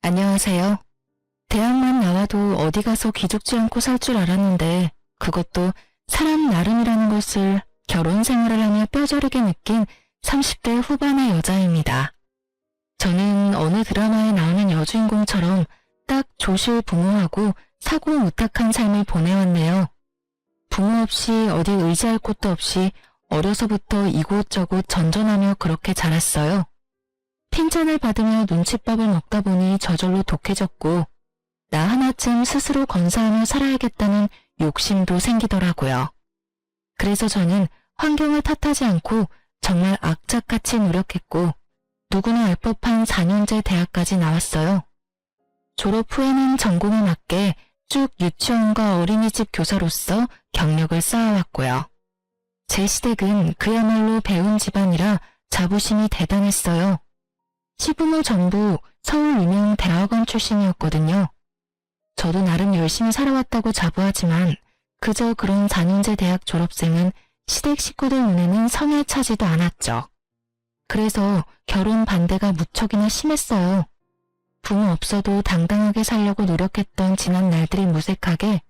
안녕하세요. 대학만 나와도 어디 가서 기죽지 않고 살 줄 알았는데 그것도 사람 나름이라는 것을 결혼 생활을 하며 뼈저리게 느낀 30대 후반의 여자입니다. 저는 어느 드라마에 나오는 여주인공처럼 딱 조실부무하고 사고무탁한 삶을 보내왔네요. 부모 없이 어디 의지할 곳도 없이 어려서부터 이곳저곳 전전하며 그렇게 자랐어요. 핀잔을 받으며 눈칫밥을 먹다 보니 저절로 독해졌고 나 하나쯤 스스로 건사하며 살아야겠다는 욕심도 생기더라고요. 그래서 저는 환경을 탓하지 않고 정말 악착같이 노력했고 누구나 알 법한 4년제 대학까지 나왔어요. 졸업 후에는 전공에 맞게 쭉 유치원과 어린이집 교사로서 경력을 쌓아왔고요. 제 시댁은 그야말로 배운 집안이라 자부심이 대단했어요. 시부모 전부 서울 유명 대학원 출신이었거든요. 저도 나름 열심히 살아왔다고 자부하지만 그저 그런 4년제 대학 졸업생은 시댁 식구들 눈에는 성에 차지도 않았죠. 그래서 결혼 반대가 무척이나 심했어요. 부모 없어도 당당하게 살려고 노력했던 지난 날들이 무색하게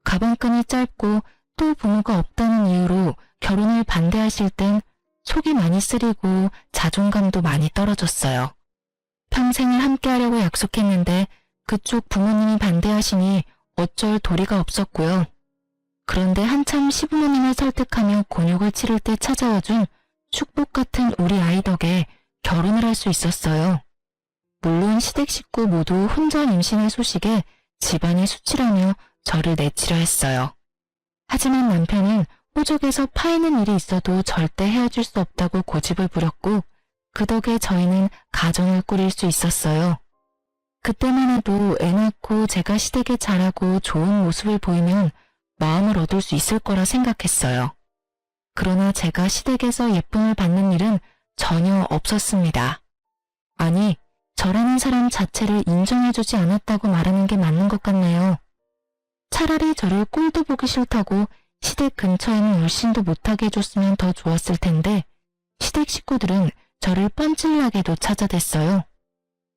가방끈이 짧고 또 부모가 없다는 이유로 결혼을 반대하실 땐 속이 많이 쓰리고 자존감도 많이 떨어졌어요. 평생을 함께하려고 약속했는데 그쪽 부모님이 반대하시니 어쩔 도리가 없었고요. 그런데 한참 시부모님을 설득하며 곤욕을 치를 때 찾아와준 축복 같은 우리 아이 덕에 결혼을 할 수 있었어요. 물론 시댁 식구 모두 혼자 임신한 소식에 집안이 수치라며 저를 내치려 했어요. 하지만 남편은 호적에서 파이는 일이 있어도 절대 헤어질 수 없다고 고집을 부렸고 그 덕에 저희는 가정을 꾸릴 수 있었어요. 그때만 해도 애 낳고 제가 시댁에 잘하고 좋은 모습을 보이면 마음을 얻을 수 있을 거라 생각했어요. 그러나 제가 시댁에서 예쁨을 받는 일은 전혀 없었습니다. 아니, 저라는 사람 자체를 인정해주지 않았다고 말하는 게 맞는 것 같네요. 차라리 저를 꼴도 보기 싫다고 시댁 근처에는 얼씬도 못하게 해줬으면 더 좋았을 텐데 시댁 식구들은 저를 뻔질나게도 찾아댔어요.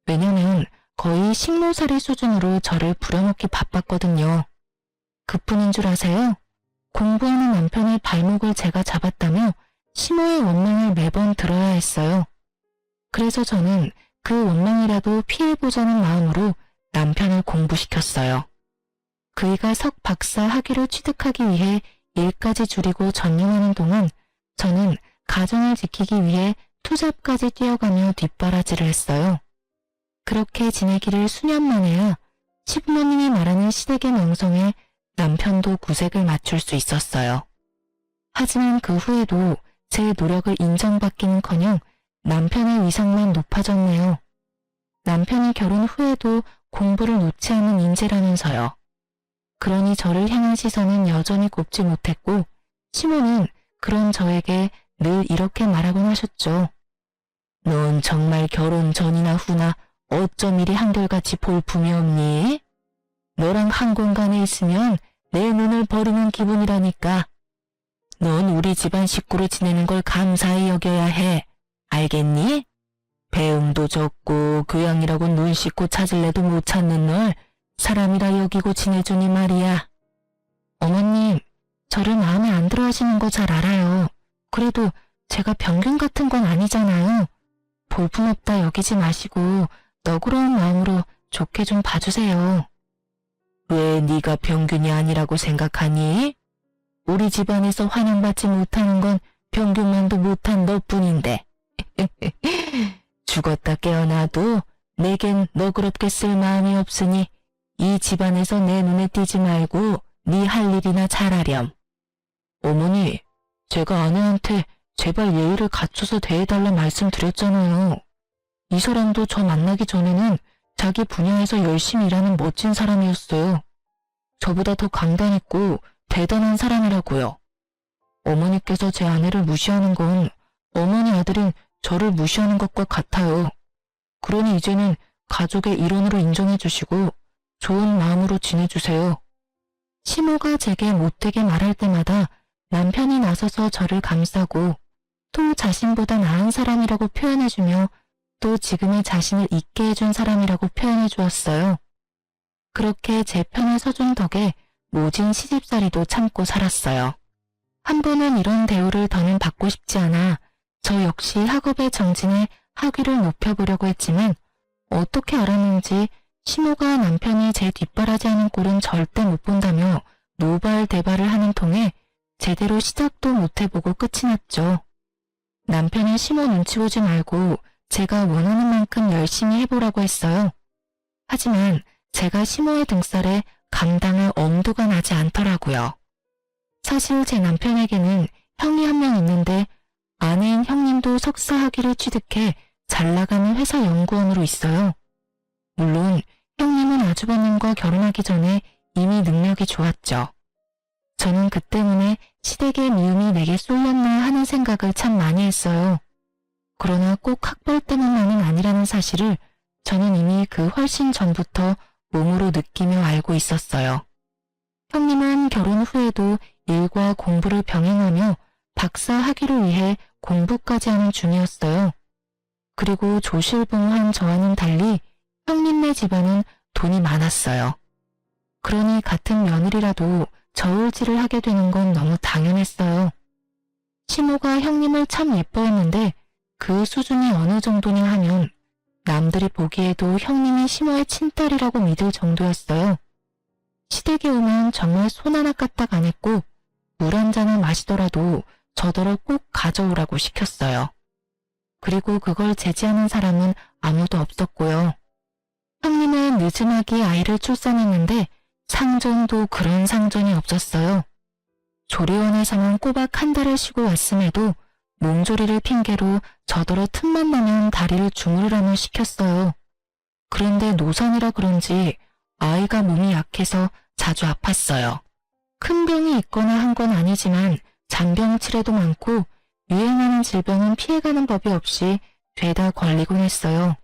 왜냐면 거의 식모살이 수준으로 저를 부려먹기 바빴거든요. 그뿐인 줄 아세요? 공부하는 남편의 발목을 제가 잡았다며 심호의 원망을 매번 들어야 했어요. 그래서 저는 그 원망이라도 피해보자는 마음으로 남편을 공부시켰어요. 그이가 석 박사 학위를 취득하기 위해 일까지 줄이고 전념하는 동안 저는 가정을 지키기 위해 투잡까지 뛰어가며 뒷바라지를 했어요. 그렇게 지내기를 수년 만에야 시부모님이 말하는 시댁의 명성에 남편도 구색을 맞출 수 있었어요. 하지만 그 후에도 제 노력을 인정받기는커녕 남편의 위상만 높아졌네요. 남편이 결혼 후에도 공부를 놓지 않는 인재라면서요. 그러니 저를 향한 시선은 여전히 곱지 못했고 시모는 그런 저에게 늘 이렇게 말하곤 하셨죠. 넌 정말 결혼 전이나 후나 어쩜 이리 한결같이 볼품이 없니? 너랑 한 공간에 있으면 내 눈을 버리는 기분이라니까. 넌 우리 집안 식구로 지내는 걸 감사히 여겨야 해. 알겠니? 배움도 적고 교양이라고 눈 씻고 찾을래도 못 찾는 널 사람이라 여기고 지내주니 말이야. 어머님, 저를 마음에 안 들어 하시는 거 잘 알아요. 그래도 제가 병균 같은 건 아니잖아요. 볼품없다 여기지 마시고 너그러운 마음으로 좋게 좀 봐주세요. 왜 네가 병균이 아니라고 생각하니? 우리 집안에서 환영받지 못하는 건 병균만도 못한 너뿐인데. 죽었다 깨어나도 내겐 너그럽게 쓸 마음이 없으니 이 집안에서 내 눈에 띄지 말고 네 할 일이나 잘하렴. 어머니, 제가 아내한테 제발 예의를 갖춰서 대해달라 말씀드렸잖아요. 이 사람도 저 만나기 전에는 자기 분야에서 열심히 일하는 멋진 사람이었어요. 저보다 더 강단있고 대단한 사람이라고요. 어머니께서 제 아내를 무시하는 건 어머니 아들인 저를 무시하는 것과 같아요. 그러니 이제는 가족의 일원으로 인정해주시고 좋은 마음으로 지내주세요. 시모가 제게 못되게 말할 때마다 남편이 나서서 저를 감싸고 또 자신보다 나은 사람이라고 표현해주며 또 지금의 자신을 있게 해준 사람이라고 표현해 주었어요. 그렇게 제 편에 서준 덕에 모진 시집살이도 참고 살았어요. 한 번은 이런 대우를 더는 받고 싶지 않아 저 역시 학업에 정진해 학위를 높여보려고 했지만 어떻게 알았는지 시모가 남편이 제 뒷바라지하는 꼴은 절대 못 본다며 노발대발을 하는 통에 제대로 시작도 못 해보고 끝이 났죠. 남편은 시모 눈치 보지 말고 제가 원하는 만큼 열심히 해보라고 했어요. 하지만 제가 시모의 등살에 감당할 엄두가 나지 않더라고요. 사실 제 남편에게는 형이 한 명 있는데 아내인 형님도 석사 학위를 취득해 잘 나가는 회사 연구원으로 있어요. 물론 형님은 아주버님과 결혼하기 전에 이미 능력이 좋았죠. 저는 그 때문에 시댁의 미움이 내게 쏠렸나 하는 생각을 참 많이 했어요. 그러나 꼭 학벌 때문만은 아니라는 사실을 저는 이미 그 훨씬 전부터 몸으로 느끼며 알고 있었어요. 형님은 결혼 후에도 일과 공부를 병행하며 박사 학위를 위해 공부까지 하는 중이었어요. 그리고 조실봉한 저와는 달리 형님네 집안은 돈이 많았어요. 그러니 같은 며느리라도 저울질을 하게 되는 건 너무 당연했어요. 시모가 형님을 참 예뻐했는데 그 수준이 어느 정도냐 하면 남들이 보기에도 형님이 시모의 친딸이라고 믿을 정도였어요. 시댁에 오면 정말 손 하나 까딱 안 했고 물 한 잔을 마시더라도 저더러 꼭 가져오라고 시켰어요. 그리고 그걸 제지하는 사람은 아무도 없었고요. 형님은 늦지막이 아이를 출산했는데 상전도 그런 상전이 없었어요. 조리원에서만 꼬박 한 달을 쉬고 왔음에도 몸조리를 핑계로 저더러 틈만 나면 다리를 주무르라며 시켰어요. 그런데 노산이라 그런지 아이가 몸이 약해서 자주 아팠어요. 큰 병이 있거나 한 건 아니지만 잔병치레도 많고 유행하는 질병은 피해가는 법이 없이 죄다 걸리곤 했어요.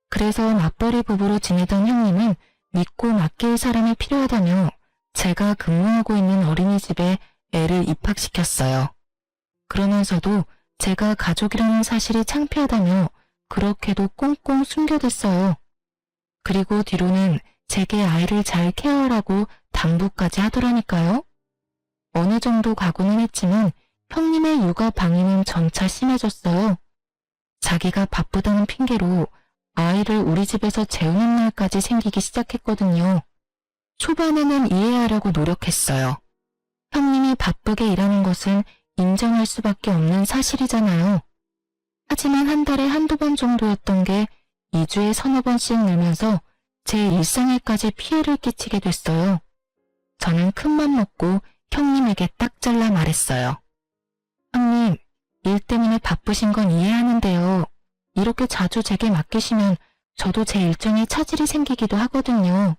그래서 맞벌이 부부로 지내던 형님은 믿고 맡길 사람이 필요하다며 제가 근무하고 있는 어린이집에 애를 입학시켰어요. 그러면서도 제가 가족이라는 사실이 창피하다며 그렇게도 꽁꽁 숨겨댔어요. 그리고 뒤로는 제게 아이를 잘 케어하라고 당부까지 하더라니까요. 어느 정도 가고는 했지만 형님의 육아 방해는 점차 심해졌어요. 자기가 바쁘다는 핑계로 아이를 우리 집에서 재우는 날까지 생기기 시작했거든요. 초반에는 이해하려고 노력했어요. 형님이 바쁘게 일하는 것은 인정할 수밖에 없는 사실이잖아요. 하지만 한 달에 한두 번 정도였던 게 2주에 서너 번씩 늘면서 제 일상에까지 피해를 끼치게 됐어요. 저는 큰맘 먹고 형님에게 딱 잘라 말했어요. 형님, 일 때문에 바쁘신 건 이해하는데요. 이렇게 자주 제게 맡기시면 저도 제 일정에 차질이 생기기도 하거든요.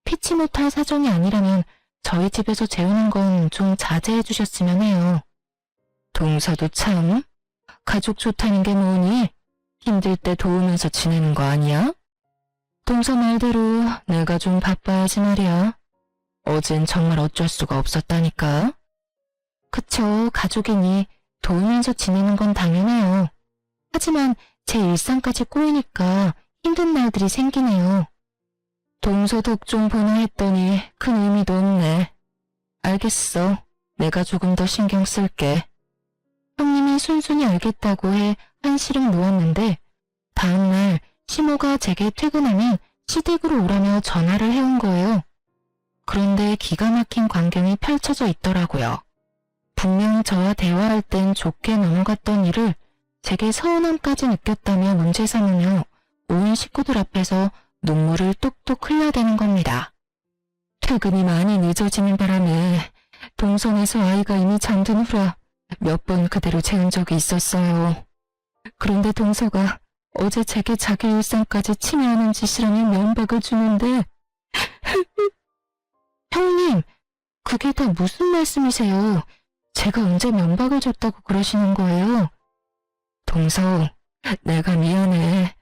피치 못할 사정이 아니라면 저희 집에서 재우는 건 좀 자제해 주셨으면 해요. 동서도 참, 가족 좋다는 게 뭐니? 힘들 때 도우면서 지내는 거 아니야? 동서 말대로 내가 좀 바빠야지 말이야. 어젠 정말 어쩔 수가 없었다니까. 그쵸, 가족이니 도우면서 지내는 건 당연해요. 하지만 제 일상까지 꼬이니까 힘든 날들이 생기네요. 동서 덕 좀 보나 했더니 큰 의미도 없네. 알겠어. 내가 조금 더 신경 쓸게. 형님이 순순히 알겠다고 해 한시름 놓았는데 다음날 시모가 제게 퇴근하면 시댁으로 오라며 전화를 해온 거예요. 그런데 기가 막힌 광경이 펼쳐져 있더라고요. 분명 저와 대화할 땐 좋게 넘어갔던 일을 제게 서운함까지 느꼈다며 문제 삼으며 온 식구들 앞에서 눈물을 뚝뚝 흘려대는 겁니다. 퇴근이 많이 늦어지는 바람에 동선에서 아이가 이미 잠든 후라 몇 번 그대로 재운 적이 있었어요. 그런데 동서가 어제 제게 자기 일상까지 침해하는 짓이라며 면박을 주는데 형님, 그게 다 무슨 말씀이세요? 제가 언제 면박을 줬다고 그러시는 거예요? 동서, 내가 미안해.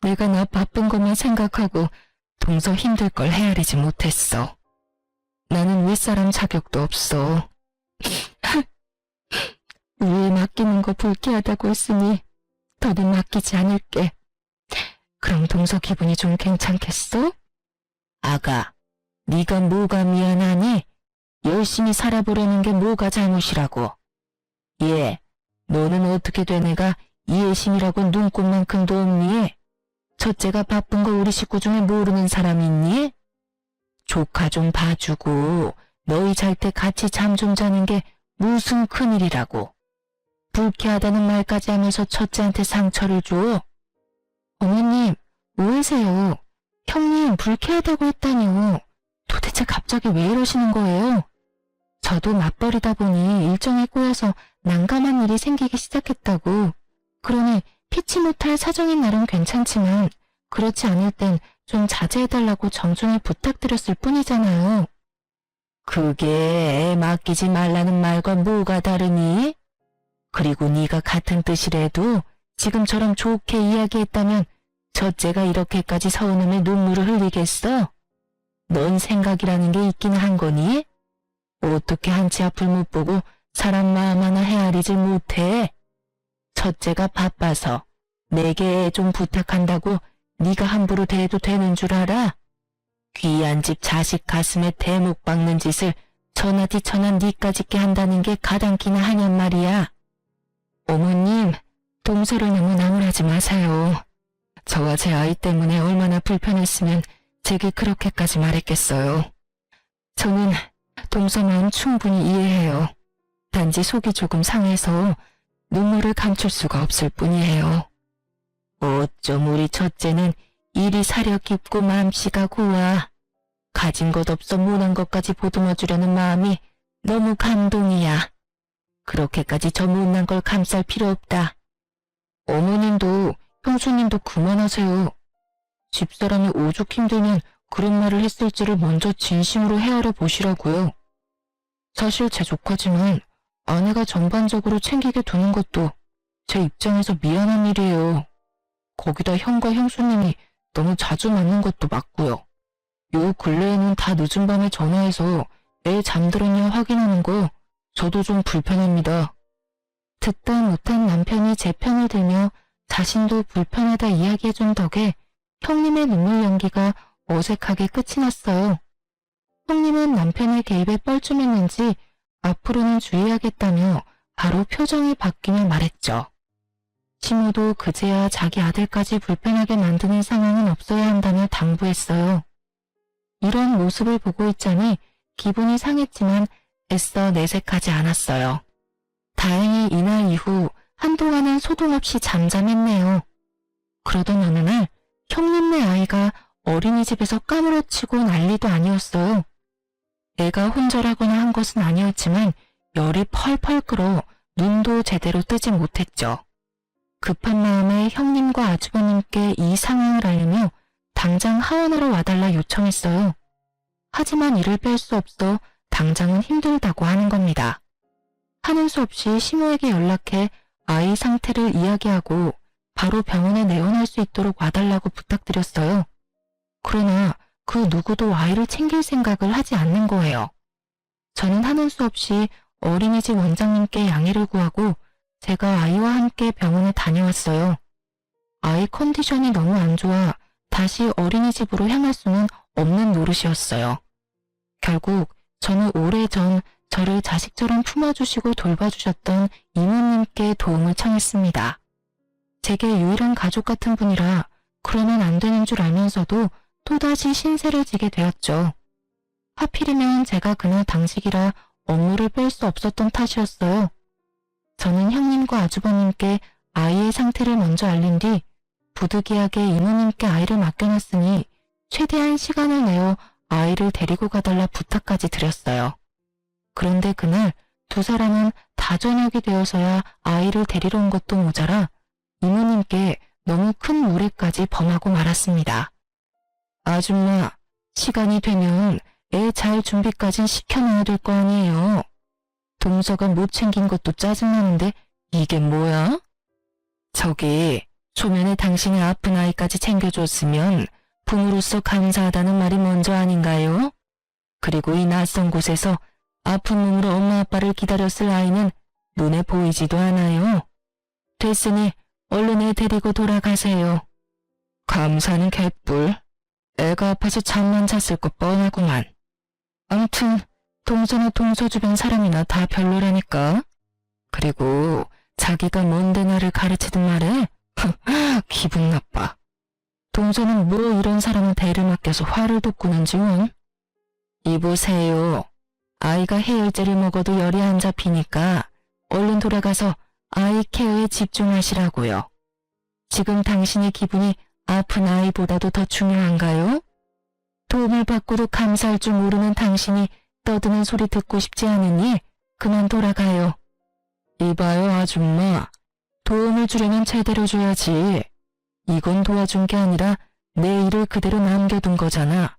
내가 나 바쁜 것만 생각하고 동서 힘들 걸 헤아리지 못했어. 나는 윗사람 자격도 없어. 위에 맡기는 거 불쾌하다고 했으니 더는 맡기지 않을게. 그럼 동서 기분이 좀 괜찮겠어? 아가, 네가 뭐가 미안하니? 열심히 살아보려는 게 뭐가 잘못이라고. 예, 너는 어떻게 된 애가 이해심이라고 눈꽃만큼도 없니? 첫째가 바쁜 거 우리 식구 중에 모르는 사람 있니? 조카 좀 봐주고 너희 잘 때 같이 잠 좀 자는 게 무슨 큰일이라고. 불쾌하다는 말까지 하면서 첫째한테 상처를 줘? 어머님, 뭐하세요? 형님 불쾌하다고 했다니요. 도대체 갑자기 왜 이러시는 거예요? 저도 맞벌이다 보니 일정이 꼬여서 난감한 일이 생기기 시작했다고. 그러니 피치 못할 사정인 날은 괜찮지만 그렇지 않을 땐 좀 자제해달라고 정중히 부탁드렸을 뿐이잖아요. 그게 애 맡기지 말라는 말과 뭐가 다르니? 그리고 네가 같은 뜻이라도 지금처럼 좋게 이야기했다면 첫째가 이렇게까지 서운함에 눈물을 흘리겠어? 넌 생각이라는 게 있긴 한 거니? 어떻게 한치 앞을 못 보고 사람 마음 하나 헤아리질 못해? 첫째가 바빠서 내게 애 좀 부탁한다고 네가 함부로 대해도 되는 줄 알아? 귀한 집 자식 가슴에 대목 박는 짓을 천하디천한 니까 짓게 한다는 게 가당키나 하냔 말이야. 어머님, 동서를 너무 나무라지 마세요. 저와 제 아이 때문에 얼마나 불편했으면 제게 그렇게까지 말했겠어요. 저는 동서 마음 충분히 이해해요. 단지 속이 조금 상해서 눈물을 감출 수가 없을 뿐이에요. 어쩜 우리 첫째는 일이 사려 깊고 마음씨가 고와. 가진 것 없어 못한 것까지 보듬어주려는 마음이 너무 감동이야. 그렇게까지 저 못난 걸 감쌀 필요 없다. 어머님도 형수님도 그만하세요. 집사람이 오죽 힘들면 그런 말을 했을지를 먼저 진심으로 헤아려 보시라고요. 사실 제 조카지만 아내가 전반적으로 챙기게 두는 것도 제 입장에서 미안한 일이에요. 거기다 형과 형수님이 너무 자주 맞는 것도 맞고요. 요 근래에는 다 늦은 밤에 전화해서 애 잠들었냐 확인하는 거 저도 좀 불편합니다. 듣다 못한 남편이 제 편을 들며 자신도 불편하다 이야기해준 덕에 형님의 눈물 연기가 어색하게 끝이 났어요. 형님은 남편의 개입에 뻘쭘했는지 앞으로는 주의하겠다며 바로 표정이 바뀌며 말했죠. 시모도 그제야 자기 아들까지 불편하게 만드는 상황은 없어야 한다며 당부했어요. 이런 모습을 보고 있자니 기분이 상했지만 애써 내색하지 않았어요. 다행히 이날 이후 한동안은 소동 없이 잠잠했네요. 그러던 어느 날 형님네 아이가 어린이집에서 까무러치고 난리도 아니었어요. 애가 혼절하거나 한 것은 아니었지만 열이 펄펄 끓어 눈도 제대로 뜨지 못했죠. 급한 마음에 형님과 아주버님께 이 상황을 알리며 당장 하원하러 와달라 요청했어요. 하지만 이를 뺄 수 없어 당장은 힘들다고 하는 겁니다. 하는 수 없이 시모에게 연락해 아이 상태를 이야기하고 바로 병원에 내원할 수 있도록 와달라고 부탁드렸어요. 그러나 그 누구도 아이를 챙길 생각을 하지 않는 거예요. 저는 하는 수 없이 어린이집 원장님께 양해를 구하고 제가 아이와 함께 병원에 다녀왔어요. 아이 컨디션이 너무 안 좋아 다시 어린이집으로 향할 수는 없는 노릇이었어요. 결국 저는 오래전 저를 자식처럼 품어주시고 돌봐주셨던 이모님께 도움을 청했습니다. 제게 유일한 가족 같은 분이라 그러면 안 되는 줄 알면서도 또다시 신세를 지게 되었죠. 하필이면 제가 그날 당직이라 업무를 뺄 수 없었던 탓이었어요. 저는 형님과 아주버님께 아이의 상태를 먼저 알린 뒤 부득이하게 이모님께 아이를 맡겨놨으니 최대한 시간을 내어 아이를 데리고 가달라 부탁까지 드렸어요. 그런데 그날 두 사람은 다 저녁이 되어서야 아이를 데리러 온 것도 모자라 이모님께 너무 큰 무례까지 범하고 말았습니다. 아줌마, 시간이 되면 애 잘 준비까진 시켜놔야 될 거 아니에요. 동서가 못 챙긴 것도 짜증나는데 이게 뭐야? 저기 초면에 당신의 아픈 아이까지 챙겨줬으면 부모로서 감사하다는 말이 먼저 아닌가요? 그리고 이 낯선 곳에서 아픈 몸으로 엄마 아빠를 기다렸을 아이는 눈에 보이지도 않아요. 됐으니 얼른 애 데리고 돌아가세요. 감사는 개뿔. 애가 아파서 잠만 잤을 것 뻔하구만. 암튼 동서나 동서 주변 사람이나 다 별로라니까. 그리고 자기가 뭔데 나를 가르치든 말해. 기분 나빠. 동서는 뭐 이런 사람은 대를 맡겨서 화를 돋구는지 원. 이보세요. 아이가 해열제를 먹어도 열이 안 잡히니까 얼른 돌아가서 아이 케어에 집중하시라고요. 지금 당신의 기분이 아픈 아이보다도 더 중요한가요? 도움을 받고도 감사할 줄 모르는 당신이 떠드는 소리 듣고 싶지 않으니 그만 돌아가요. 이봐요 아줌마. 도움을 주려면 제대로 줘야지. 이건 도와준 게 아니라 내 일을 그대로 남겨둔 거잖아.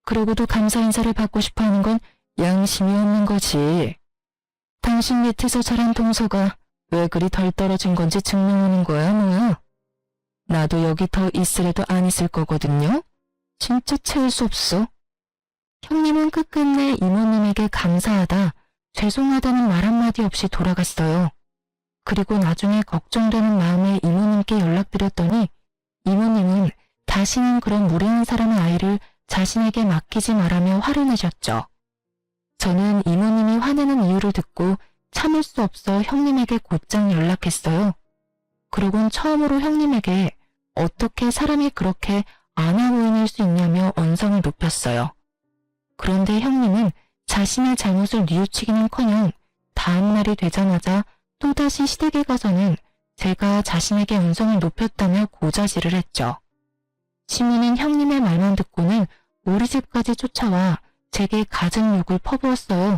그러고도 감사 인사를 받고 싶어 하는 건 양심이 없는 거지. 당신 밑에서 자란 동서가 왜 그리 덜 떨어진 건지 증명하는 거야 뭐야. 나도 여기 더 있으래도 안 있을 거거든요. 진짜 채울 수 없어. 형님은 끝끝내 이모님에게 감사하다, 죄송하다는 말 한마디 없이 돌아갔어요. 그리고 나중에 걱정되는 마음에 이모님께 연락드렸더니 이모님은 다시는 그런 무례한 사람의 아이를 자신에게 맡기지 말라며 화를 내셨죠. 저는 이모님이 화내는 이유를 듣고 참을 수 없어 형님에게 곧장 연락했어요. 그러곤 처음으로 형님에게 어떻게 사람이 그렇게 안하무인일 수 있냐며 언성을 높였어요. 그런데 형님은 자신의 잘못을 뉘우치기는커녕 다음 날이 되자마자 또다시 시댁에 가서는 제가 자신에게 언성을 높였다며 고자질을 했죠. 시민은 형님의 말만 듣고는 우리 집까지 쫓아와 제게 갖은 욕을 퍼부었어요.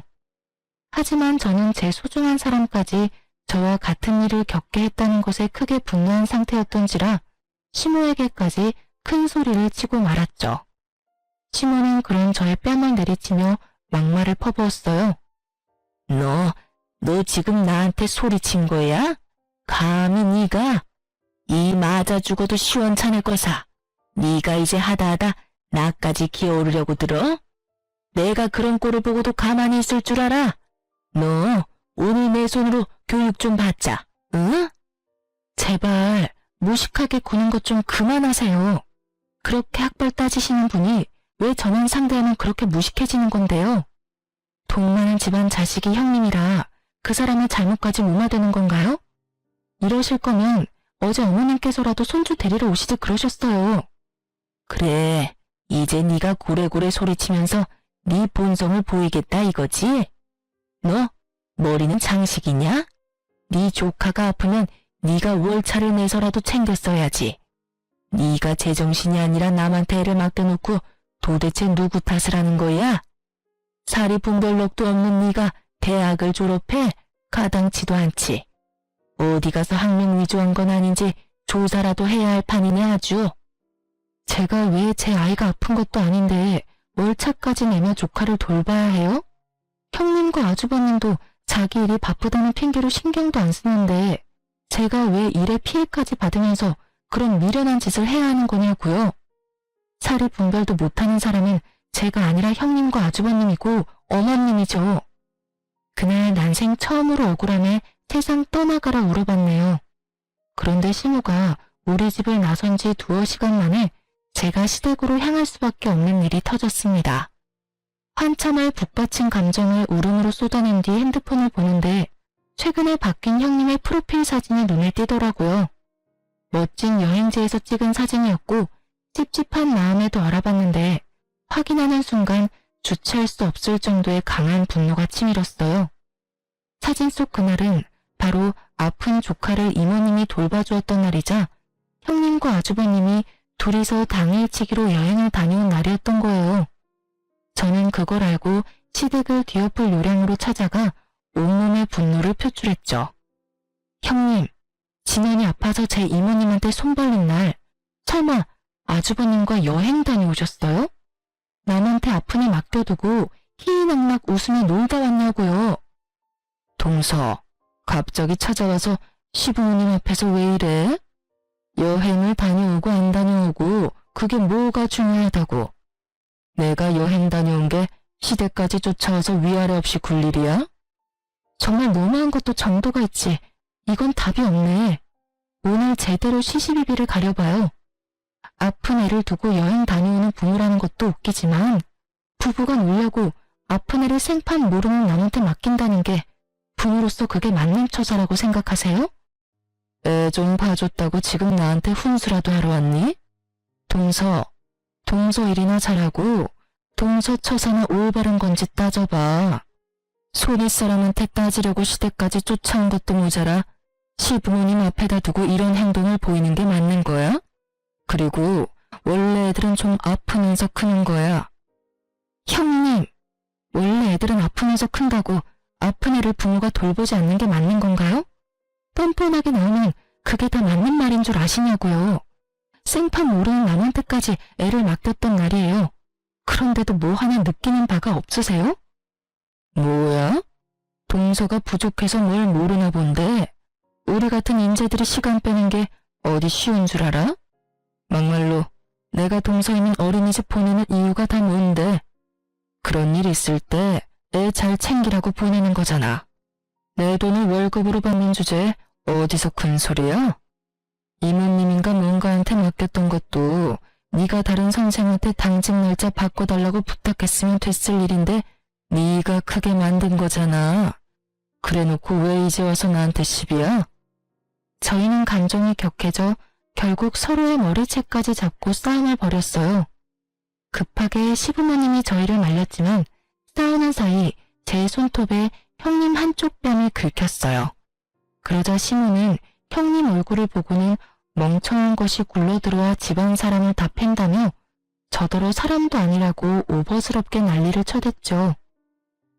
하지만 저는 제 소중한 사람까지 저와 같은 일을 겪게 했다는 것에 크게 분노한 상태였던지라 시모에게까지 큰 소리를 치고 말았죠. 시모는 그런 저의 뺨을 내리치며 막말을 퍼부었어요. 너 지금 나한테 소리친 거야? 감히 네가? 이 맞아 죽어도 시원찮을 거사. 네가 이제 하다하다 나까지 기어오르려고 들어? 내가 그런 꼴을 보고도 가만히 있을 줄 알아? 너 오늘 내 손으로 교육 좀 받자, 응? 제발 무식하게 구는 것 좀 그만하세요. 그렇게 학벌 따지시는 분이 왜 저만 상대하면 그렇게 무식해지는 건데요? 돈 많은 집안 자식이 형님이라 그 사람의 잘못까지 무마되는 건가요? 이러실 거면 어제 어머님께서라도 손주 데리러 오시지 그러셨어요. 그래, 이제 네가 고래고래 소리치면서 네 본성을 보이겠다 이거지? 너 머리는 장식이냐? 네 조카가 아프면 네가 월차를 내서라도 챙겼어야지. 네가 제정신이 아니라 남한테 애를 맡겨놓고 도대체 누구 탓을 하는 거야? 사리분별력도 없는 네가 대학을 졸업해? 가당치도 않지. 어디 가서 학력 위조한 건 아닌지 조사라도 해야 할 판이네 아주. 제가 왜 제 아이가 아픈 것도 아닌데 월차까지 내며 조카를 돌봐야 해요? 형님과 아주버님도 자기 일이 바쁘다는 핑계로 신경도 안 쓰는데 제가 왜 일에 피해까지 받으면서 그런 미련한 짓을 해야 하는 거냐고요. 사리 분별도 못하는 사람은 제가 아니라 형님과 아주버님이고 어머님이죠. 그날 난생 처음으로 억울함에 세상 떠나가라 울어봤네요. 그런데 시모가 우리 집을 나선 지 2시간 만에 제가 시댁으로 향할 수밖에 없는 일이 터졌습니다. 한참을 북받친 감정을 울음으로 쏟아낸 뒤 핸드폰을 보는데 최근에 바뀐 형님의 프로필 사진이 눈에 띄더라고요. 멋진 여행지에서 찍은 사진이었고 찝찝한 마음에도 알아봤는데 확인하는 순간 주체할 수 없을 정도의 강한 분노가 치밀었어요. 사진 속 그날은 바로 아픈 조카를 이모님이 돌봐주었던 날이자 형님과 아주버님이 둘이서 당일치기로 여행을 다녀온 날이었던 거예요. 저는 그걸 알고 시댁을 뒤엎을 요량으로 찾아가 온몸의 분노를 표출했죠. 형님, 진원이 아파서 제 이모님한테 손 벌린 날 설마 아주버님과 여행 다녀오셨어요? 남한테 아프니 맡겨두고 희희낙낙 웃으며 놀다 왔냐고요. 동서, 갑자기 찾아와서 시부모님 앞에서 왜 이래? 여행을 다녀오고 안 다녀오고 그게 뭐가 중요하다고. 내가 여행 다녀온 게 시댁까지 쫓아와서 위아래 없이 굴 일이야? 정말 너무한 것도 정도가 있지. 이건 답이 없네. 오늘 제대로 시시비비를 가려봐요. 아픈 애를 두고 여행 다녀오는 부모라는 것도 웃기지만 부부가 놀려고 아픈 애를 생판 모르는 남한테 맡긴다는 게 부모로서 그게 맞는 처사라고 생각하세요? 애 좀 봐줬다고 지금 나한테 훈수라도 하러 왔니? 동서 일이나 잘하고 동서 처사나 올바른 건지 따져봐. 손윗사람한테 따지려고 시댁까지 쫓아온 것도 모자라 시부모님 앞에다 두고 이런 행동을 보이는 게 맞는 거야? 그리고 원래 애들은 좀 아프면서 크는 거야. 형님, 원래 애들은 아프면서 큰다고 아픈 애를 부모가 돌보지 않는 게 맞는 건가요? 뻔뻔하게 나오면 그게 다 맞는 말인 줄 아시냐고요. 생판 모르는 남한테까지 애를 맡겼던 날이에요. 그런데도 뭐 하나 느끼는 바가 없으세요? 뭐야? 동서가 부족해서 뭘 모르나 본데 우리 같은 인재들이 시간 빼는 게 어디 쉬운 줄 알아? 막말로 내가 동서이면 어린이집 보내는 이유가 다 뭔데? 그런 일 있을 때 애 잘 챙기라고 보내는 거잖아. 내 돈을 월급으로 받는 주제에 어디서 큰 소리야? 이모님인가 뭔가한테 맡겼던 것도 네가 다른 선생한테 당직 날짜 바꿔달라고 부탁했으면 됐을 일인데 네가 크게 만든 거잖아. 그래놓고 왜 이제 와서 나한테 시비야? 저희는 감정이 격해져 결국 서로의 머리채까지 잡고 싸움을 벌였어요. 급하게 시부모님이 저희를 말렸지만 싸우는 사이 제 손톱에 형님 한쪽 뺨이 긁혔어요. 그러자 시모는 형님 얼굴을 보고는 멍청한 것이 굴러들어와 집안 사람을 다 팬다며 저더러 사람도 아니라고 오버스럽게 난리를 쳐댔죠.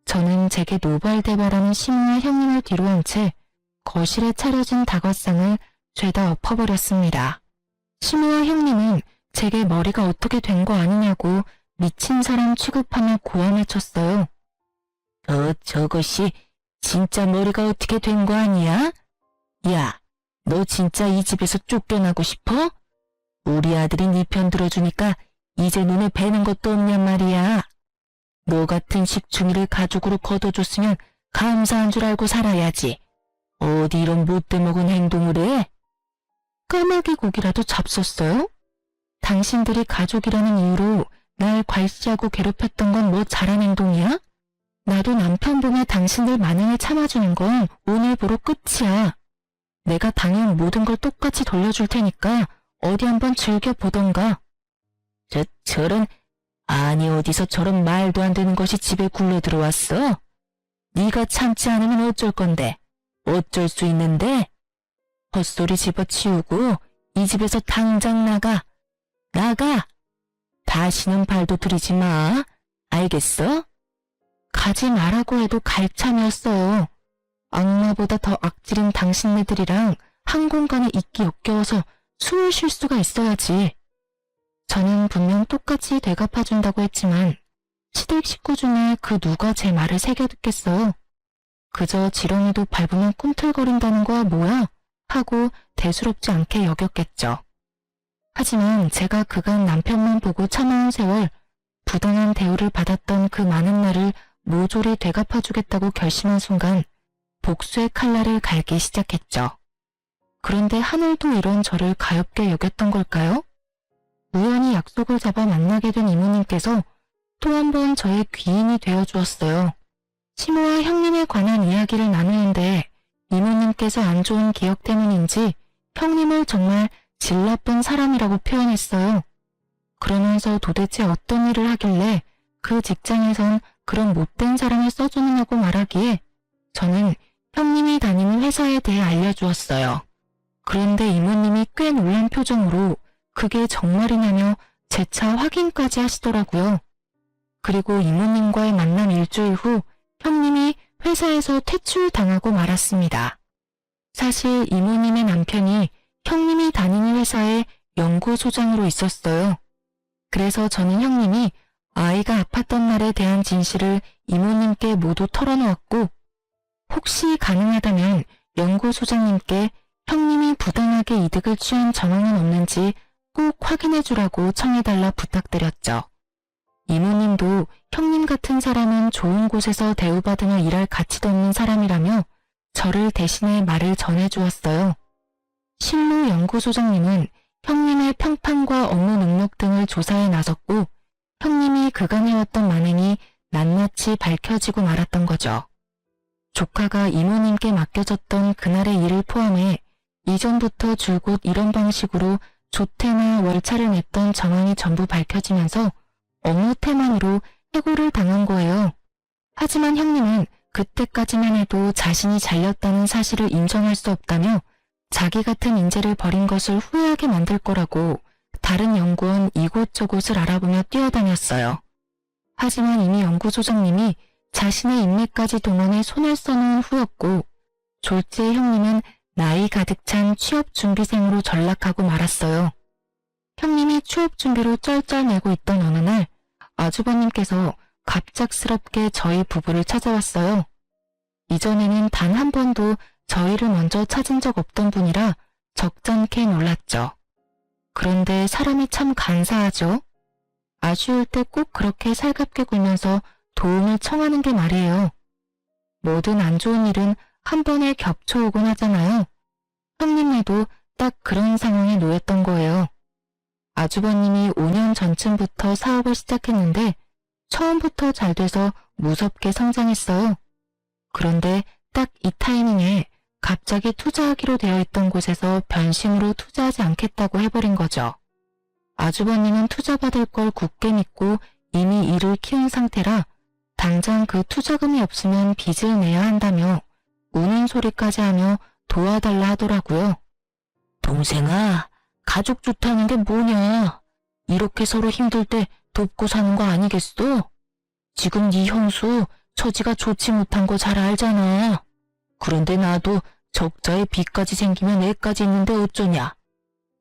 저는 제게 노발대발하는 시모와 형님을 뒤로 한 채 거실에 차려진 다과상을 죄다 엎어버렸습니다. 시모와 형님은 제게 머리가 어떻게 된 거 아니냐고 미친 사람 취급하며 고함을 쳤어요. 저것이 진짜 머리가 어떻게 된 거 아니야? 야, 너 진짜 이 집에서 쫓겨나고 싶어? 우리 아들이 네 편 들어주니까 이제 눈에 뵈는 것도 없냔 말이야. 너 같은 식충이를 가족으로 거둬줬으면 감사한 줄 알고 살아야지. 어디 이런 못돼 먹은 행동을 해? 까마귀 고기라도 잡섰어요? 당신들이 가족이라는 이유로 날 괄시하고 괴롭혔던 건 뭐 잘한 행동이야? 나도 남편 보며 당신들 만행을 참아주는 건 오늘부로 끝이야. 내가 당연 모든 걸 똑같이 돌려줄 테니까 어디 한번 즐겨보던가. 저런, 아니 어디서 저런 말도 안 되는 것이 집에 굴러 들어왔어? 네가 참지 않으면 어쩔 건데? 어쩔 수 있는데? 헛소리 집어치우고 이 집에서 당장 나가. 나가! 다시는 발도 들이지 마. 알겠어? 가지 말라고 해도 갈참이었어요. 악마보다 더 악질인 당신네들이랑 한 공간에 있기 역겨워서 숨을 쉴 수가 있어야지. 저는 분명 똑같이 되갚아준다고 했지만 시댁 식구 중에 그 누가 제 말을 새겨 듣겠어요. 그저 지렁이도 밟으면 꿈틀거린다는 거야 뭐야? 하고 대수롭지 않게 여겼겠죠. 하지만 제가 그간 남편만 보고 참아온 세월, 부당한 대우를 받았던 그 많은 날을 모조리 되갚아주겠다고 결심한 순간 복수의 칼날을 갈기 시작했죠. 그런데 하늘도 이런 저를 가엾게 여겼던 걸까요? 우연히 약속을 잡아 만나게 된 이모님께서 또 한 번 저의 귀인이 되어주었어요. 시모와 형님에 관한 이야기를 나누는데 이모님께서 안 좋은 기억 때문인지 형님을 정말 질 나쁜 사람이라고 표현했어요. 그러면서 도대체 어떤 일을 하길래 그 직장에선 그런 못된 사람을 써주느냐고 말하기에 저는 형님이 다니는 회사에 대해 알려주었어요. 그런데 이모님이 꽤 놀란 표정으로 그게 정말이냐며 재차 확인까지 하시더라고요. 그리고 이모님과의 만남 일주일 후 형님이 회사에서 퇴출당하고 말았습니다. 사실 이모님의 남편이 형님이 다니는 회사의 연구소장으로 있었어요. 그래서 저는 형님이 아이가 아팠던 날에 대한 진실을 이모님께 모두 털어놓았고 혹시 가능하다면 연구소장님께 형님이 부당하게 이득을 취한 정황은 없는지 꼭 확인해주라고 청해달라 부탁드렸죠. 이모님도 형님 같은 사람은 좋은 곳에서 대우받으며 일할 가치도 없는 사람이라며 저를 대신해 말을 전해주었어요. 실로 연구소장님은 형님의 평판과 업무 능력 등을 조사해 나섰고 형님이 그간 해왔던 만행이 낱낱이 밝혀지고 말았던 거죠. 조카가 이모님께 맡겨졌던 그날의 일을 포함해 이전부터 줄곧 이런 방식으로 조퇴나 월차를 냈던 정황이 전부 밝혀지면서 업무 태만으로 해고를 당한 거예요. 하지만 형님은 그때까지만 해도 자신이 잘렸다는 사실을 인정할 수 없다며 자기 같은 인재를 버린 것을 후회하게 만들 거라고 다른 연구원 이곳저곳을 알아보며 뛰어다녔어요. 하지만 이미 연구소장님이 자신의 인맥까지 동원해 손을 써놓은 후였고 졸지의 형님은 나이 가득 찬 취업준비생으로 전락하고 말았어요. 형님이 취업준비로 쩔쩔매고 있던 어느 날 아주버님께서 갑작스럽게 저희 부부를 찾아왔어요. 이전에는 단 한 번도 저희를 먼저 찾은 적 없던 분이라 적잖게 놀랐죠. 그런데 사람이 참 간사하죠. 아쉬울 때 꼭 그렇게 살갑게 굴면서 도움을 청하는 게 말이에요. 모든 안 좋은 일은 한 번에 겹쳐오곤 하잖아요. 형님네도 딱 그런 상황에 놓였던 거예요. 아주버님이 5년 전쯤부터 사업을 시작했는데 처음부터 잘 돼서 무섭게 성장했어요. 그런데 딱 이 타이밍에 갑자기 투자하기로 되어 있던 곳에서 변심으로 투자하지 않겠다고 해버린 거죠. 아주버님은 투자받을 걸 굳게 믿고 이미 일을 키운 상태라 당장 그 투자금이 없으면 빚을 내야 한다며 우는 소리까지 하며 도와달라 하더라고요. 동생아, 가족 좋다는 게 뭐냐? 이렇게 서로 힘들 때 돕고 사는 거 아니겠어? 지금 네 형수 처지가 좋지 못한 거 잘 알잖아. 그런데 나도 적자에 빚까지 생기면 애까지 있는데 어쩌냐.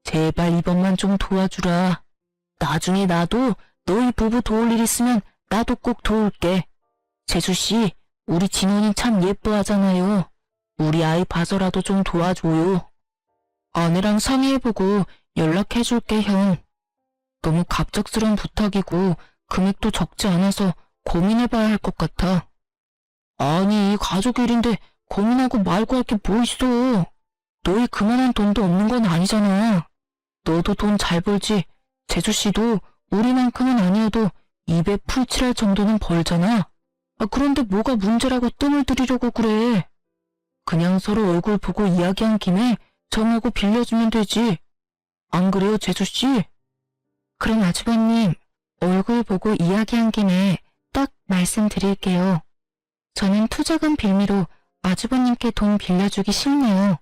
제발 이번만 좀 도와주라. 나중에 나도 너희 부부 도울 일 있으면 나도 꼭 도울게. 재수씨, 우리 진원이 참 예뻐하잖아요. 우리 아이 봐서라도 좀 도와줘요. 아내랑 상의해보고 연락해줄게, 형. 너무 갑작스러운 부탁이고 금액도 적지 않아서 고민해봐야 할 것 같아. 아니, 가족 일인데 고민하고 말고 할 게 뭐 있어. 너희 그만한 돈도 없는 건 아니잖아. 너도 돈 잘 벌지. 재수씨도 우리만큼은 아니어도 입에 풀칠할 정도는 벌잖아. 그런데 뭐가 문제라고 뜸을 들이려고 그래. 그냥 서로 얼굴 보고 이야기한 김에 정하고 빌려주면 되지. 안 그래요, 재수씨? 그럼 아주버님, 얼굴 보고 이야기한 김에 딱 말씀드릴게요. 저는 투자금 빌미로 아주버님께 돈 빌려주기 싫네요.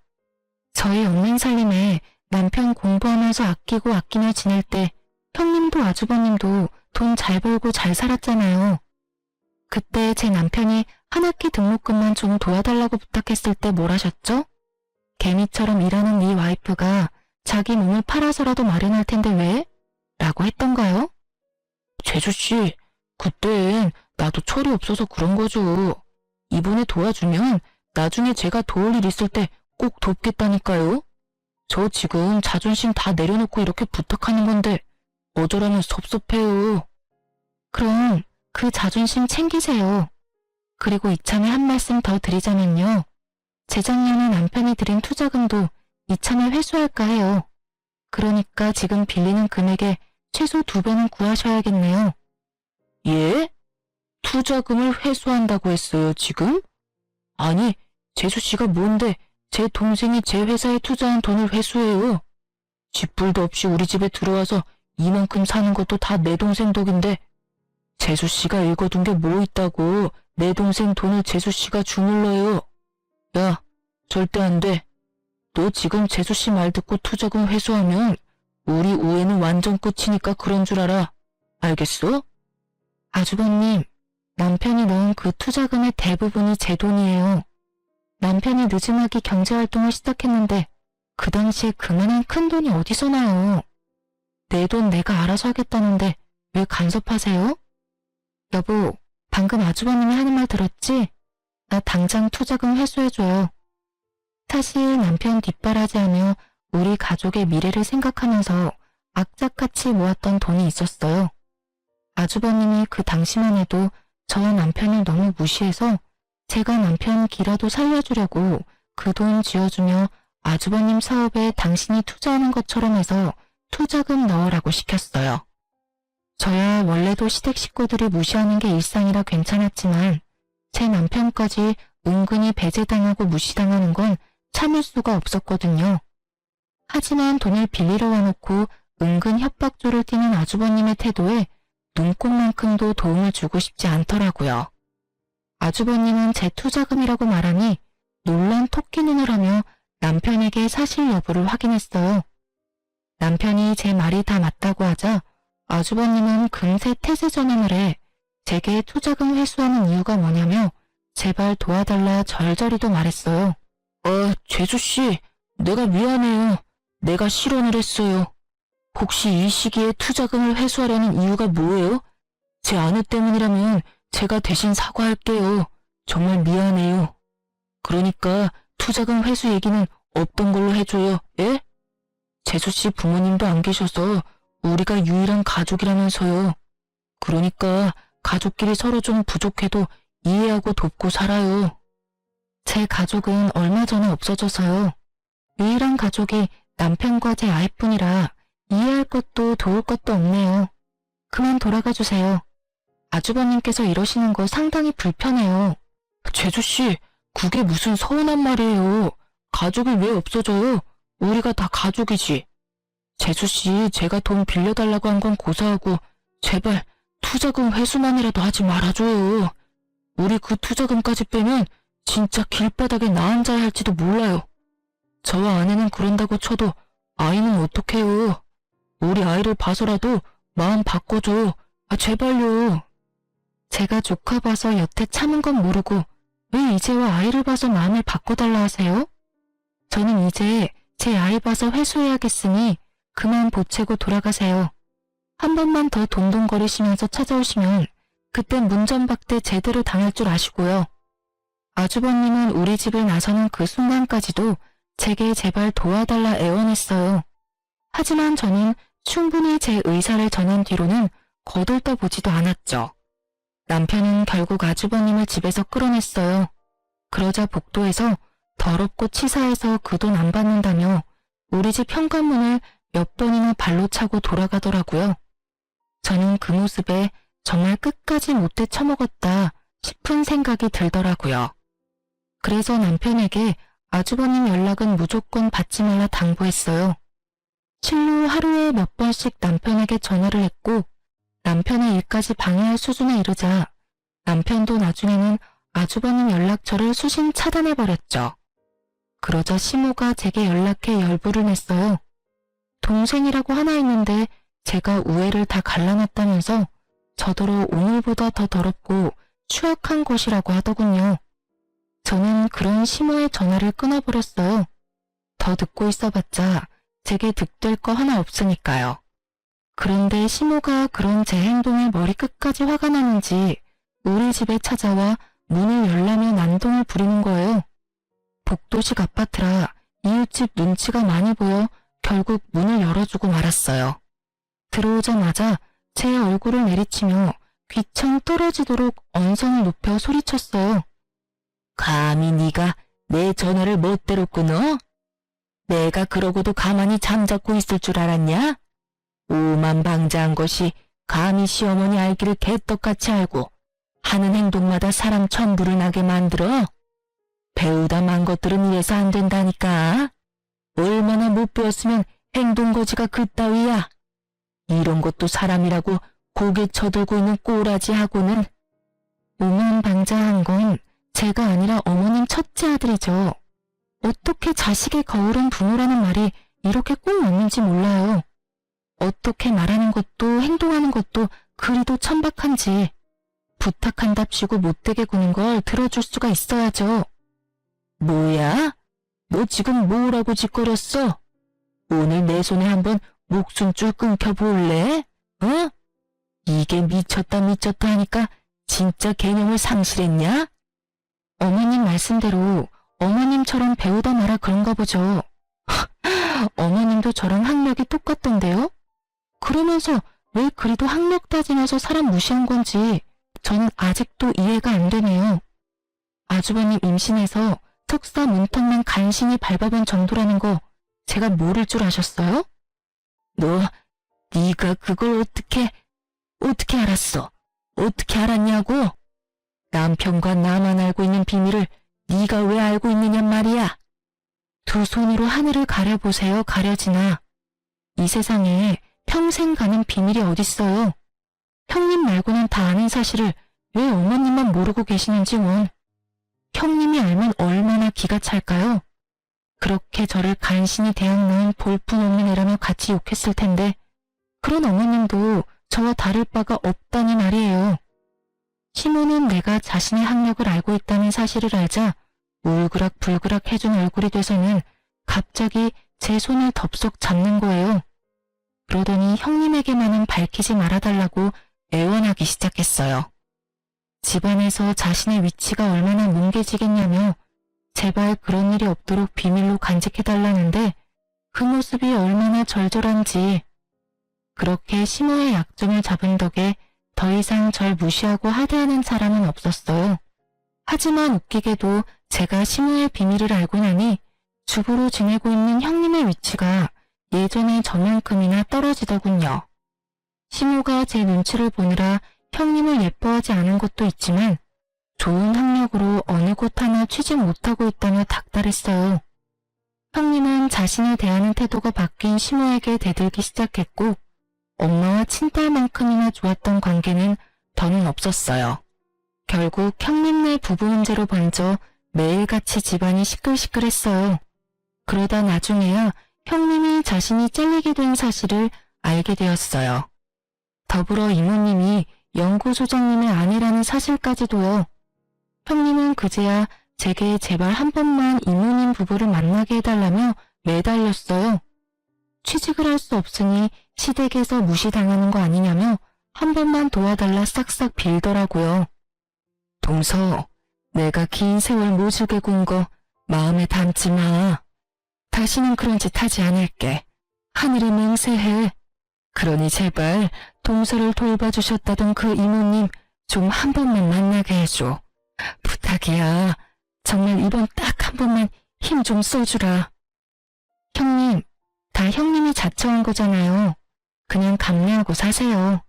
저희 없는 살림에 남편 공부하면서 아끼고 아끼며 지낼 때 형님도 아주버님도 돈 잘 벌고 잘 살았잖아요. 그때 제 남편이 한 학기 등록금만 좀 도와달라고 부탁했을 때 뭘 하셨죠? 개미처럼 일하는 네 와이프가 자기 몸을 팔아서라도 마련할 텐데 왜? 라고 했던가요? 재수씨, 그땐 나도 철이 없어서 그런 거죠. 이번에 도와주면 나중에 제가 도울 일 있을 때 꼭 돕겠다니까요. 저 지금 자존심 다 내려놓고 이렇게 부탁하는 건데 어쩌라면 섭섭해요. 그럼 그 자존심 챙기세요. 그리고 이참에 한 말씀 더 드리자면요. 재작년에 남편이 드린 투자금도 이참에 회수할까 해요. 그러니까 지금 빌리는 금액에 최소 2배는 구하셔야겠네요. 예? 투자금을 회수한다고 했어요, 지금? 아니, 재수씨가 뭔데 제 동생이 제 회사에 투자한 돈을 회수해요. 쥐뿔도 없이 우리 집에 들어와서 이만큼 사는 것도 다 내 동생 덕인데 재수씨가 읽어둔 게 뭐 있다고 내 동생 돈을 재수씨가 주물러요. 야, 절대 안 돼. 너 지금 재수씨 말 듣고 투자금 회수하면 우리 우애는 완전 끝이니까 그런 줄 알아. 알겠어? 아주버님, 남편이 넣은 그 투자금의 대부분이 제 돈이에요. 남편이 늦음하기 경제활동을 시작했는데 그 당시에 그만한 큰 돈이 어디서 나요. 내 돈 내가 알아서 하겠다는데 왜 간섭하세요? 여보, 방금 아주버님이 하는 말 들었지? 나 당장 투자금 회수해줘요. 사실 남편 뒷바라지하며 우리 가족의 미래를 생각하면서 악착같이 모았던 돈이 있었어요. 아주버님이 그 당시만 해도 저와 남편을 너무 무시해서 제가 남편 기라도 살려주려고 그 돈 쥐어주며 아주버님 사업에 당신이 투자하는 것처럼 해서 투자금 넣으라고 시켰어요. 저야 원래도 시댁 식구들이 무시하는 게 일상이라 괜찮았지만 제 남편까지 은근히 배제당하고 무시당하는 건 참을 수가 없었거든요. 하지만 돈을 빌리러 와놓고 은근 협박조를 띠는 아주버님의 태도에 눈꼽만큼도 도움을 주고 싶지 않더라고요. 아주버님은 제 투자금이라고 말하니 놀란 토끼 눈을 하며 남편에게 사실 여부를 확인했어요. 남편이 제 말이 다 맞다고 하자 아주버님은 금세 태세 전환을 해 제게 투자금 회수하는 이유가 뭐냐며 제발 도와달라 절절히도 말했어요. 제주씨, 내가 미안해요. 내가 실언을 했어요. 혹시 이 시기에 투자금을 회수하려는 이유가 뭐예요? 제 아내 때문이라면 제가 대신 사과할게요. 정말 미안해요. 그러니까 투자금 회수 얘기는 없던 걸로 해줘요. 예? 재수씨 부모님도 안 계셔서 우리가 유일한 가족이라면서요. 그러니까 가족끼리 서로 좀 부족해도 이해하고 돕고 살아요. 제 가족은 얼마 전에 없어져서요. 유일한 가족이 남편과 제 아이뿐이라 이해할 것도 도울 것도 없네요. 그만 돌아가 주세요. 아주버님께서 이러시는 거 상당히 불편해요. 재주씨, 그게 무슨 서운한 말이에요. 가족이 왜 없어져요? 우리가 다 가족이지. 재수씨, 제가 돈 빌려달라고 한 건 고사하고 제발 투자금 회수만이라도 하지 말아줘요. 우리 그 투자금까지 빼면 진짜 길바닥에 나 앉아야 할지도 몰라요. 저와 아내는 그런다고 쳐도 아이는 어떡해요. 우리 아이를 봐서라도 마음 바꿔줘. 제발요. 제가 조카 봐서 여태 참은 건 모르고 왜 이제와 아이를 봐서 마음을 바꿔달라 하세요? 저는 이제 제 아이 봐서 회수해야겠으니 그만 보채고 돌아가세요. 한 번만 더 동동거리시면서 찾아오시면 그땐 문전박대 제대로 당할 줄 아시고요. 아주버님은 우리 집을 나서는 그 순간까지도 제게 제발 도와달라 애원했어요. 하지만 저는 충분히 제 의사를 전한 뒤로는 거들떠보지도 않았죠. 남편은 결국 아주버님을 집에서 끌어냈어요. 그러자 복도에서 더럽고 치사해서 그 돈 안 받는다며 우리 집 현관문을 몇 번이나 발로 차고 돌아가더라고요. 저는 그 모습에 정말 끝까지 못돼 처먹었다 싶은 생각이 들더라고요. 그래서 남편에게 아주버님 연락은 무조건 받지 말라 당부했어요. 실로 하루에 몇 번씩 남편에게 전화를 했고 남편의 일까지 방해할 수준에 이르자 남편도 나중에는 아주버님 연락처를 수신 차단해버렸죠. 그러자 시모가 제게 연락해 열불을 냈어요. 동생이라고 하나 있는데 제가 우애를 다 갈라놨다면서 저더러 오늘보다 더 더럽고 추악한 것이라고 하더군요. 저는 그런 시모의 전화를 끊어버렸어요. 더 듣고 있어봤자 제게 득될 거 하나 없으니까요. 그런데 시모가 그런 제 행동에 머리끝까지 화가 나는지 우리 집에 찾아와 문을 열라며 난동을 부리는 거예요. 복도식 아파트라 이웃집 눈치가 많이 보여 결국 문을 열어주고 말았어요. 들어오자마자 제 얼굴을 내리치며 귀청 떨어지도록 언성을 높여 소리쳤어요. 감히 네가 내 전화를 멋대로 끊어? 내가 그러고도 가만히 잠자고 있을 줄 알았냐? 오만방자한 것이 감히 시어머니 알기를 개떡같이 알고 하는 행동마다 사람 천불을 나게 만들어? 배우다 만 것들은 이래서 안 된다니까. 얼마나 못 배웠으면 행동거지가 그따위야. 이런 것도 사람이라고 고개 쳐들고 있는 꼬라지하고는. 오만방자한 건 제가 아니라 어머님 첫째 아들이죠. 어떻게 자식의 거울은 부모라는 말이 이렇게 꼭 맞는지 몰라요. 어떻게 말하는 것도 행동하는 것도 그리도 천박한지 부탁한답시고 못되게 구는 걸 들어줄 수가 있어야죠. 뭐야? 너 지금 뭐라고 짓거렸어? 오늘 내 손에 한번 목숨줄 끊겨볼래? 어? 이게 미쳤다 하니까 진짜 개념을 상실했냐? 어머님 말씀대로 어머님처럼 배우다 말아 그런가 보죠. 어머님도 저랑 학력이 똑같던데요? 그러면서 왜 그리도 학력 따지면서 사람 무시한 건지 저는 아직도 이해가 안 되네요. 아주버님 임신해서 석사 문턱만 간신히 밟아본 정도라는 거 제가 모를 줄 아셨어요? 네가 그걸 어떻게 알았어? 어떻게 알았냐고? 남편과 나만 알고 있는 비밀을 네가 왜 알고 있느냔 말이야. 두 손으로 하늘을 가려보세요, 가려지나. 이 세상에 평생 가는 비밀이 어딨어요. 형님 말고는 다 아는 사실을 왜 어머님만 모르고 계시는지 원. 형님이 알면 얼마나 기가 찰까요? 그렇게 저를 간신히 대학 낳은 볼품없는 애라며 같이 욕했을 텐데 그런 어머님도 저와 다를 바가 없다니 말이에요. 시모는 내가 자신의 학력을 알고 있다는 사실을 알자 울그락불그락 해준 얼굴이 돼서는 갑자기 제 손을 덥석 잡는 거예요. 그러더니 형님에게만은 밝히지 말아달라고 애원하기 시작했어요. 집안에서 자신의 위치가 얼마나 뭉개지겠냐며 제발 그런 일이 없도록 비밀로 간직해달라는데 그 모습이 얼마나 절절한지. 그렇게 시모의 약점을 잡은 덕에 더 이상 절 무시하고 하대하는 사람은 없었어요. 하지만 웃기게도 제가 시모의 비밀을 알고 나니 주부로 지내고 있는 형님의 위치가 예전에 저만큼이나 떨어지더군요. 시모가 제 눈치를 보느라 형님을 예뻐하지 않은 것도 있지만 좋은 학력으로 어느 곳 하나 취직 못하고 있다며 닥달했어요. 형님은 자신을 대하는 태도가 바뀐 시모에게 대들기 시작했고 엄마와 친딸만큼이나 좋았던 관계는 더는 없었어요. 결국 형님네 부부 문제로 번져 매일같이 집안이 시끌시끌했어요. 그러다 나중에야 형님이 자신이 잘리게 된 사실을 알게 되었어요. 더불어 이모님이 연구소장님의 아내라는 사실까지도요. 형님은 그제야 제게 제발 한 번만 이모님 부부를 만나게 해달라며 매달렸어요. 취직을 할 수 없으니 시댁에서 무시당하는 거 아니냐며 한 번만 도와달라 싹싹 빌더라고요. 동서, 내가 긴 세월 모질게 군 거 마음에 담지 마. 다시는 그런 짓 하지 않을게. 하늘이 맹세해. 그러니 제발 동서를 돌봐주셨다던 그 이모님 좀 한 번만 만나게 해줘. 부탁이야. 정말 이번 딱 한 번만 힘 좀 써주라. 형님, 다 형님이 자처한 거잖아요. 그냥 감내하고 사세요.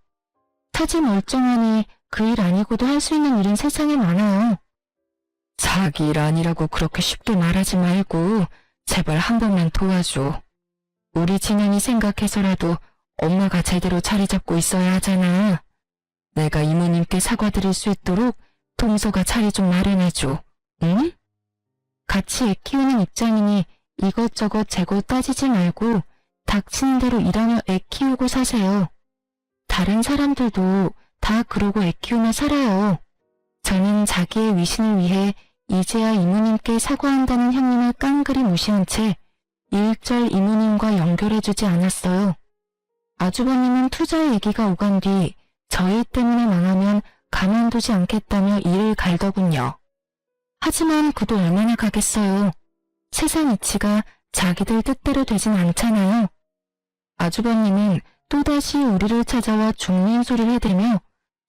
타지 멀쩡하니 그 일 아니고도 할 수 있는 일은 세상에 많아요. 자기 일 아니라고 그렇게 쉽게 말하지 말고 제발 한 번만 도와줘. 우리 진영이 생각해서라도 엄마가 제대로 자리 잡고 있어야 하잖아. 내가 이모님께 사과드릴 수 있도록 동서가 자리 좀 마련해줘. 응? 같이 애 키우는 입장이니 이것저것 재고 따지지 말고 닥치는 대로 일하며 애 키우고 사세요. 다른 사람들도 다 그러고 애 키우며 살아요. 저는 자기의 위신을 위해 이제야 이모님께 사과한다는 형님을 깡그리 무시한 채 일절 이모님과 연결해주지 않았어요. 아주버님은 투자 얘기가 오간 뒤 저희 때문에 망하면 가만두지 않겠다며 이를 갈더군요. 하지만 그도 얼마나 가겠어요. 세상 이치가 자기들 뜻대로 되진 않잖아요. 아주버님은 또다시 우리를 찾아와 죽는 소리를 해대며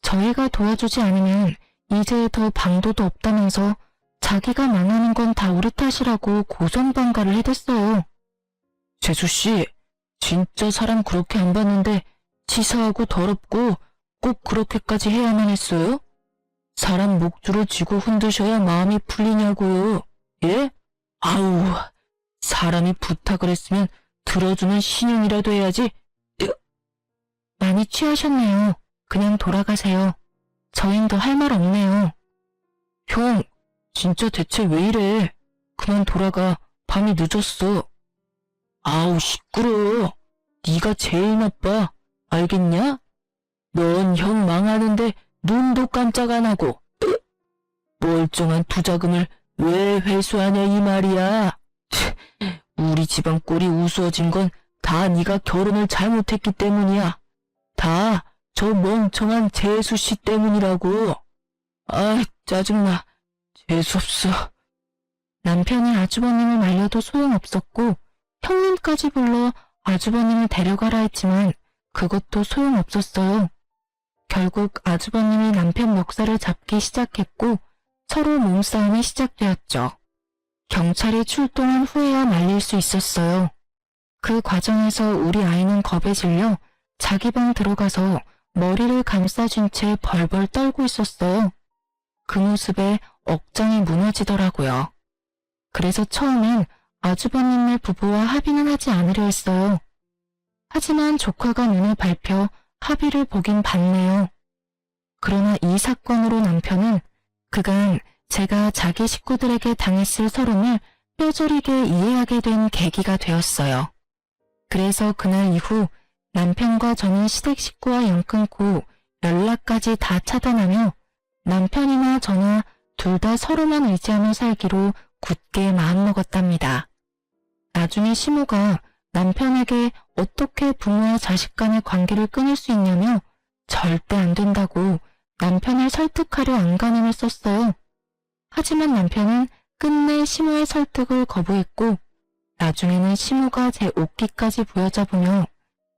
저희가 도와주지 않으면 이제 더 방도도 없다면서 자기가 망하는 건 다 우리 탓이라고 고성방가를 해댔어요. 재수씨, 진짜 사람 그렇게 안 봤는데 치사하고 더럽고 꼭 그렇게까지 해야만 했어요? 사람 목줄을 쥐고 흔드셔야 마음이 풀리냐고요. 예? 아우, 사람이 부탁을 했으면 들어주는 신용이라도 해야지. 많이 취하셨네요. 그냥 돌아가세요. 저흰 더 할 말 없네요. 형, 진짜 대체 왜 이래? 그만 돌아가. 밤이 늦었어. 아우, 시끄러워. 네가 제일 나빠. 알겠냐? 넌 형 망하는데 눈도 깜짝 안 하고 멀쩡한 투자금을 왜 회수하냐 이 말이야. 우리 집안 꼴이 우스워진 건 다 네가 결혼을 잘못했기 때문이야. 다 저 멍청한 재수씨 때문이라고. 아, 짜증나. 재수없어. 남편이 아주버님을 말려도 소용없었고 형님까지 불러 아주버님을 데려가라 했지만 그것도 소용없었어요. 결국 아주버님이 남편 멱살을 잡기 시작했고 서로 몸싸움이 시작되었죠. 경찰이 출동한 후에야 말릴 수 있었어요. 그 과정에서 우리 아이는 겁에 질려 자기 방 들어가서 머리를 감싸준 채 벌벌 떨고 있었어요. 그 모습에 억장이 무너지더라고요. 그래서 처음엔 아주버님네 부부와 합의는 하지 않으려 했어요. 하지만 조카가 눈에 밟혀 합의를 보긴 봤네요. 그러나 이 사건으로 남편은 그간 제가 자기 식구들에게 당했을 서름을 뼈저리게 이해하게 된 계기가 되었어요. 그래서 그날 이후 남편과 저는 시댁 식구와 연 끊고 연락까지 다 차단하며 남편이나 저나 둘 다 서로만 의지하며 살기로 굳게 마음먹었답니다. 나중에 시모가 남편에게 어떻게 부모와 자식 간의 관계를 끊을 수 있냐며 절대 안 된다고 남편을 설득하려 안간힘을 썼어요. 하지만 남편은 끝내 시모의 설득을 거부했고 나중에는 시모가 제 옷깃까지 부여잡으며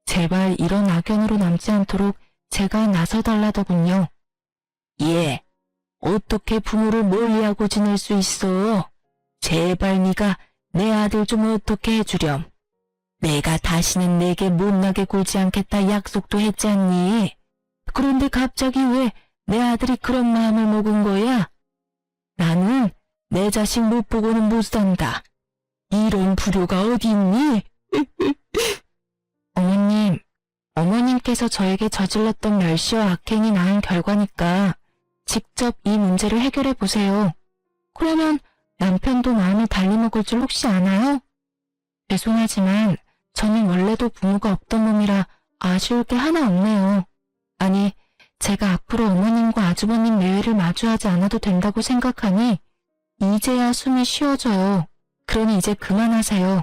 제발 이런 악연으로 남지 않도록 제가 나서달라더군요. 예, 어떻게 부모를 멀리하고 지낼 수 있어? 제발 네가 내 아들 좀 어떻게 해주렴. 내가 다시는 내게 못나게 굴지 않겠다 약속도 했지 않니? 그런데 갑자기 왜 내 아들이 그런 마음을 먹은 거야? 나는 내 자식 못 보고는 못 산다. 이런 불효가 어디 있니? 어머님, 어머님께서 저에게 저질렀던 멸시와 악행이 낳은 결과니까 직접 이 문제를 해결해 보세요. 그러면 남편도 마음을 달리 먹을 줄 혹시 아나요? 죄송하지만 저는 원래도 부모가 없던 몸이라 아쉬울 게 하나 없네요. 아니, 제가 앞으로 어머님과 아주버님 매회를 마주하지 않아도 된다고 생각하니 이제야 숨이 쉬어져요. 그러니 이제 그만하세요.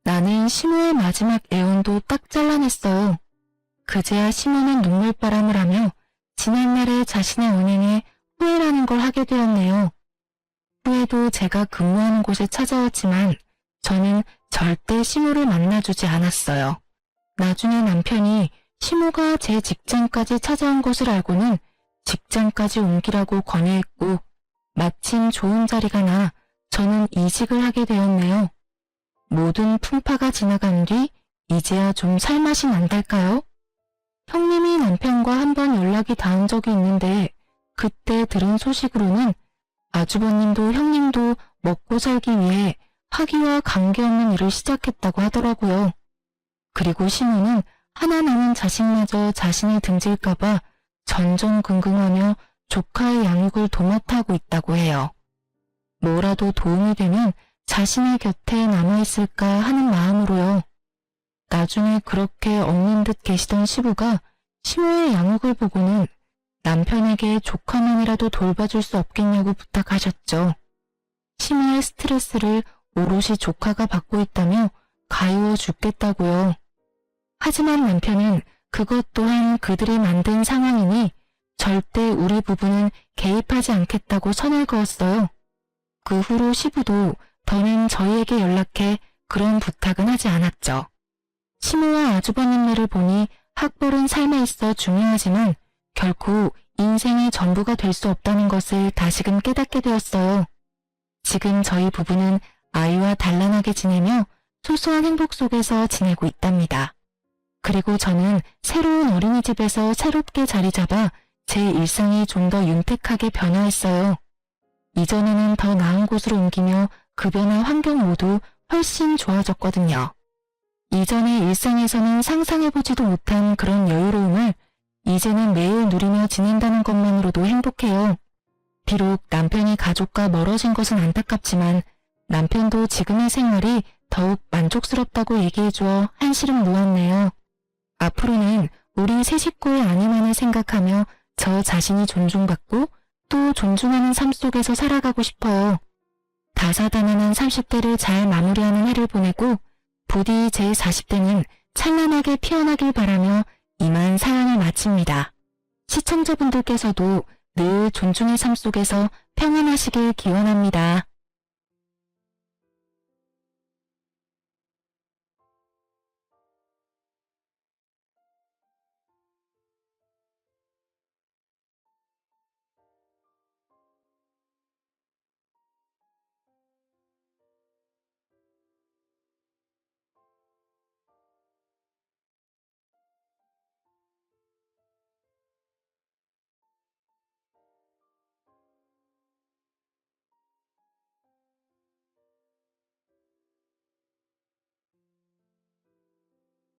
나는 시모의 마지막 애원도 딱 잘라냈어요. 그제야 시모는 눈물바람을 하며 지난날의 자신의 언행에 후회라는 걸 하게 되었네요. 후에도 제가 근무하는 곳에 찾아왔지만 저는 절대 시모를 만나주지 않았어요. 나중에 남편이 시모가 제 직장까지 찾아온 것을 알고는 직장까지 옮기라고 권유했고 마침 좋은 자리가 나 저는 이직을 하게 되었네요. 모든 풍파가 지나간 뒤 이제야 좀 살맛이 난달까요? 형님이 남편과 한 번 연락이 닿은 적이 있는데 그때 들은 소식으로는 아주버님도 형님도 먹고 살기 위해 학위와 관계없는 일을 시작했다고 하더라고요. 그리고 시모는 하나 남은 자식마저 자신이 등질까봐 전전긍긍하며 조카의 양육을 도맡아 하고 있다고 해요. 뭐라도 도움이 되면 자신의 곁에 남아있을까 하는 마음으로요. 나중에 그렇게 없는 듯 계시던 시부가 시모의 양육을 보고는 남편에게 조카만이라도 돌봐줄 수 없겠냐고 부탁하셨죠. 시모의 스트레스를 오롯이 조카가 받고 있다며 가여워 죽겠다고요. 하지만 남편은 그것 또한 그들이 만든 상황이니 절대 우리 부부는 개입하지 않겠다고 선을 그었어요. 그 후로 시부도 더는 저희에게 연락해 그런 부탁은 하지 않았죠. 시모와 아주버님네를 보니 학벌은 삶에 있어 중요하지만 결코 인생의 전부가 될 수 없다는 것을 다시금 깨닫게 되었어요. 지금 저희 부부는 아이와 단란하게 지내며 소소한 행복 속에서 지내고 있답니다. 그리고 저는 새로운 어린이집에서 새롭게 자리 잡아 제 일상이 좀 더 윤택하게 변화했어요. 이전에는 더 나은 곳으로 옮기며 급여나 환경 모두 훨씬 좋아졌거든요. 이전의 일상에서는 상상해보지도 못한 그런 여유로움을 이제는 매일 누리며 지낸다는 것만으로도 행복해요. 비록 남편이 가족과 멀어진 것은 안타깝지만 남편도 지금의 생활이 더욱 만족스럽다고 얘기해주어 한시름 놓았네요. 앞으로는 우리 세 식구의 안위만을 생각하며 저 자신이 존중받고 또 존중하는 삶 속에서 살아가고 싶어요. 다사다난한 30대를 잘 마무리하는 해를 보내고 부디 제 40대는 찬란하게 피어나길 바라며 이만 사연을 마칩니다. 시청자분들께서도 늘 존중의 삶 속에서 평안하시길 기원합니다.